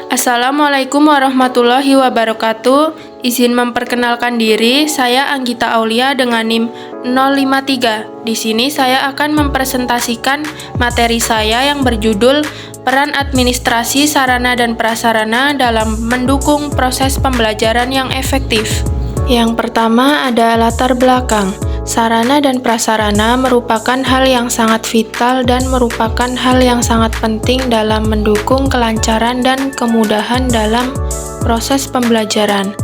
Assalamualaikum warahmatullahi wabarakatuh. Izin memperkenalkan diri, saya Anggita Aulia dengan NIM 053. Di sini saya akan mempresentasikan materi saya yang berjudul Peran Administrasi Sarana dan Prasarana dalam mendukung proses pembelajaran yang efektif. Yang pertama ada latar belakang. Sarana dan prasarana merupakan hal yang sangat vital dan merupakan hal yang sangat penting dalam mendukung kelancaran dan kemudahan dalam proses pembelajaran.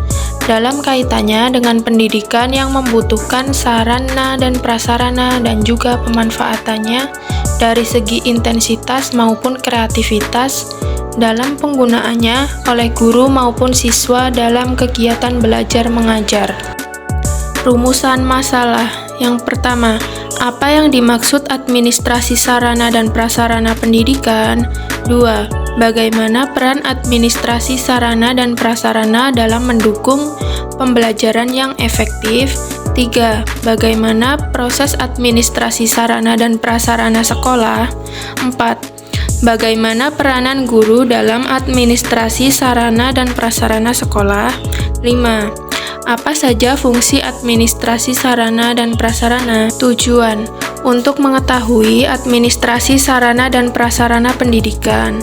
Dalam kaitannya dengan pendidikan yang membutuhkan sarana dan prasarana dan juga pemanfaatannya dari segi intensitas maupun kreativitas dalam penggunaannya oleh guru maupun siswa dalam kegiatan belajar mengajar. Rumusan masalah. Yang pertama, apa yang dimaksud administrasi sarana dan prasarana pendidikan? 2. Bagaimana peran administrasi sarana dan prasarana dalam mendukung pembelajaran yang efektif? 3. Bagaimana proses administrasi sarana dan prasarana sekolah? 4. Bagaimana peranan guru dalam administrasi sarana dan prasarana sekolah? 5. Apa saja fungsi administrasi sarana dan prasarana? Tujuan untuk mengetahui administrasi sarana dan prasarana pendidikan.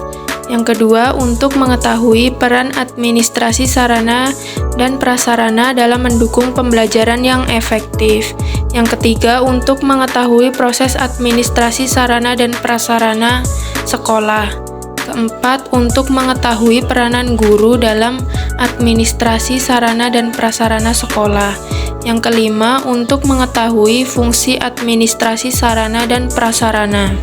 Yang kedua, untuk mengetahui peran administrasi sarana dan prasarana dalam mendukung pembelajaran yang efektif. Yang ketiga, untuk mengetahui proses administrasi sarana dan prasarana sekolah. Keempat, untuk mengetahui peranan guru dalam administrasi sarana dan prasarana sekolah. Yang kelima, untuk mengetahui fungsi administrasi sarana dan prasarana.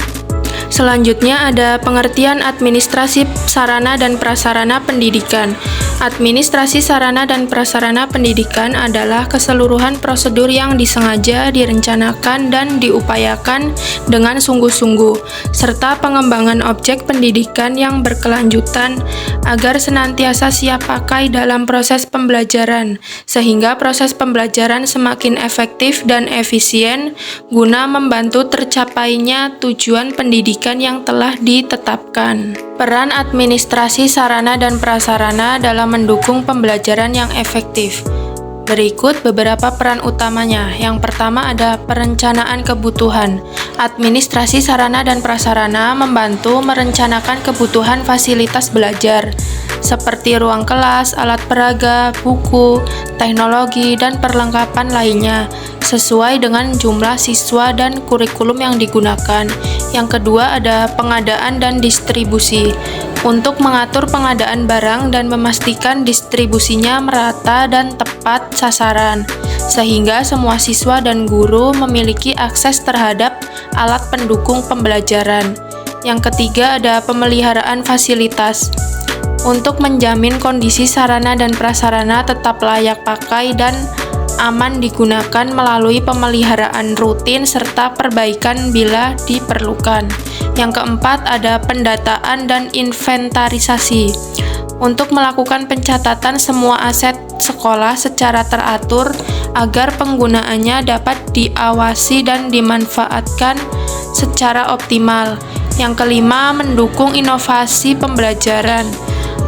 Selanjutnya ada pengertian administrasi sarana dan prasarana pendidikan. Administrasi sarana dan prasarana pendidikan adalah keseluruhan prosedur yang disengaja, direncanakan, dan diupayakan dengan sungguh-sungguh, serta pengembangan objek pendidikan yang berkelanjutan agar senantiasa siap pakai dalam proses pembelajaran, sehingga proses pembelajaran semakin efektif dan efisien guna membantu tercapainya tujuan pendidikan yang telah ditetapkan. Peran administrasi sarana dan prasarana dalam mendukung pembelajaran yang efektif. Berikut beberapa peran utamanya. Yang pertama ada perencanaan kebutuhan. Administrasi sarana dan prasarana membantu merencanakan kebutuhan fasilitas belajar, seperti ruang kelas, alat peraga, buku, teknologi, dan perlengkapan lainnya, sesuai dengan jumlah siswa dan kurikulum yang digunakan. Yang kedua ada pengadaan dan distribusi. Untuk mengatur pengadaan barang dan memastikan distribusinya merata dan tepat sasaran, sehingga semua siswa dan guru memiliki akses terhadap alat pendukung pembelajaran. Yang ketiga ada pemeliharaan fasilitas. Untuk menjamin kondisi sarana dan prasarana tetap layak pakai dan aman digunakan melalui pemeliharaan rutin serta perbaikan bila diperlukan. Yang keempat ada pendataan dan inventarisasi. Untuk melakukan pencatatan semua aset sekolah secara teratur agar penggunaannya dapat diawasi dan dimanfaatkan secara optimal. Yang kelima, mendukung inovasi pembelajaran.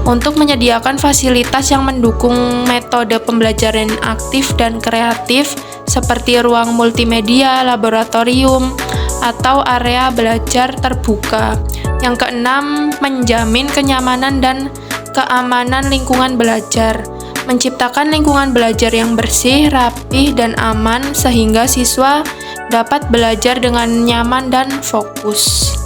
Untuk menyediakan fasilitas yang mendukung metode pembelajaran aktif dan kreatif seperti ruang multimedia, laboratorium, atau area belajar terbuka. Yang keenam, menjamin kenyamanan dan keamanan lingkungan belajar. Menciptakan lingkungan belajar yang bersih, rapih, dan aman sehingga siswa dapat belajar dengan nyaman dan fokus.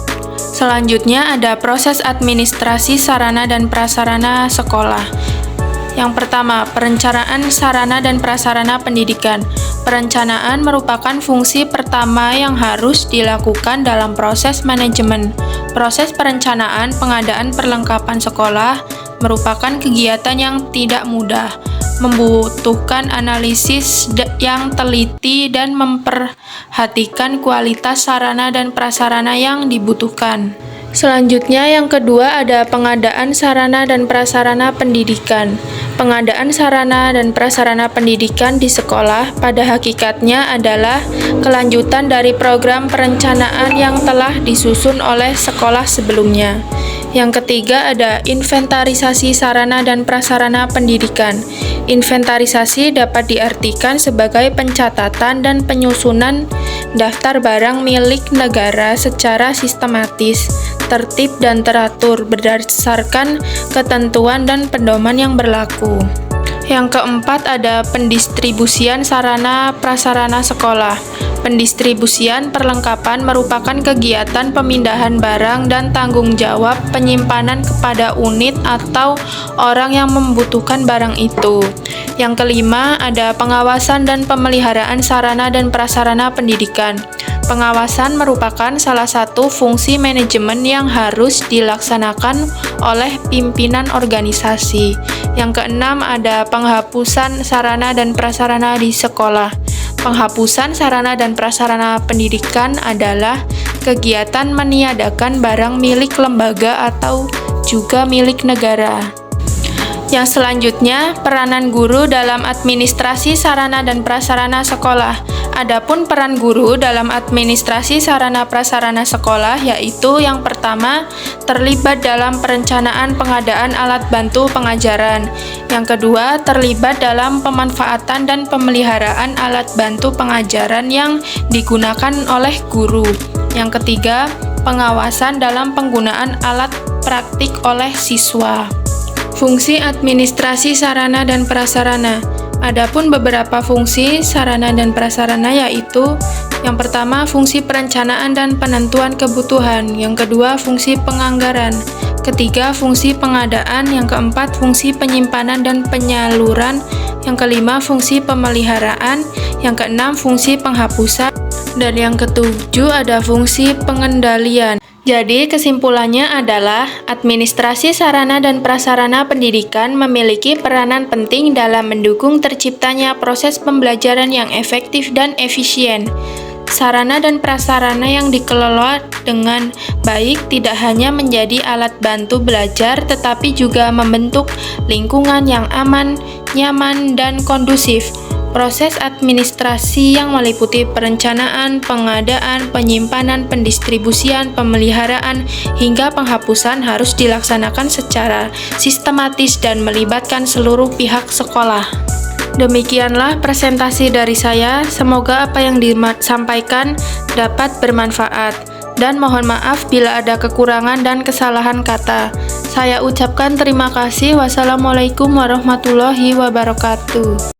Selanjutnya ada proses administrasi sarana dan prasarana sekolah. Yang pertama, perencanaan sarana dan prasarana pendidikan. Perencanaan merupakan fungsi pertama yang harus dilakukan dalam proses manajemen. Proses perencanaan pengadaan perlengkapan sekolah merupakan kegiatan yang tidak mudah, membutuhkan analisis yang teliti dan memperhatikan kualitas sarana dan prasarana yang dibutuhkan. Selanjutnya yang kedua ada pengadaan sarana dan prasarana pendidikan. Pengadaan sarana dan prasarana pendidikan di sekolah pada hakikatnya adalah kelanjutan dari program perencanaan yang telah disusun oleh sekolah sebelumnya. Yang ketiga ada inventarisasi sarana dan prasarana pendidikan. Inventarisasi dapat diartikan sebagai pencatatan dan penyusunan daftar barang milik negara secara sistematis, tertib dan teratur berdasarkan ketentuan dan pedoman yang berlaku. Yang keempat ada pendistribusian sarana prasarana sekolah. Pendistribusian perlengkapan merupakan kegiatan pemindahan barang dan tanggung jawab penyimpanan kepada unit atau orang yang membutuhkan barang itu. Yang kelima ada pengawasan dan pemeliharaan sarana dan prasarana pendidikan. Pengawasan merupakan salah satu fungsi manajemen yang harus dilaksanakan oleh pimpinan organisasi. Yang keenam ada penghapusan sarana dan prasarana di sekolah. Penghapusan sarana dan prasarana pendidikan adalah kegiatan meniadakan barang milik lembaga atau juga milik negara. Yang selanjutnya, peranan guru dalam administrasi sarana dan prasarana sekolah. Adapun peran guru dalam administrasi sarana prasarana sekolah yaitu yang pertama, terlibat dalam perencanaan pengadaan alat bantu pengajaran. Yang kedua, terlibat dalam pemanfaatan dan pemeliharaan alat bantu pengajaran yang digunakan oleh guru. Yang ketiga, pengawasan dalam penggunaan alat praktik oleh siswa. Fungsi administrasi sarana dan prasarana. Adapun beberapa fungsi sarana dan prasarana yaitu yang pertama, fungsi perencanaan dan penentuan kebutuhan. Yang kedua, fungsi penganggaran. Ketiga, fungsi pengadaan. Yang keempat, fungsi penyimpanan dan penyaluran. Yang kelima, fungsi pemeliharaan. Yang keenam, fungsi penghapusan. Dan yang ketujuh ada fungsi pengendalian. Jadi, kesimpulannya adalah administrasi sarana dan prasarana pendidikan memiliki peranan penting dalam mendukung terciptanya proses pembelajaran yang efektif dan efisien. Sarana dan prasarana yang dikelola dengan baik tidak hanya menjadi alat bantu belajar, tetapi juga membentuk lingkungan yang aman, nyaman, dan kondusif. Proses administrasi yang meliputi perencanaan, pengadaan, penyimpanan, pendistribusian, pemeliharaan, hingga penghapusan harus dilaksanakan secara sistematis dan melibatkan seluruh pihak sekolah. Demikianlah presentasi dari saya, semoga apa yang disampaikan dapat bermanfaat. Dan mohon maaf bila ada kekurangan dan kesalahan kata. Saya ucapkan terima kasih. Wassalamualaikum warahmatullahi wabarakatuh.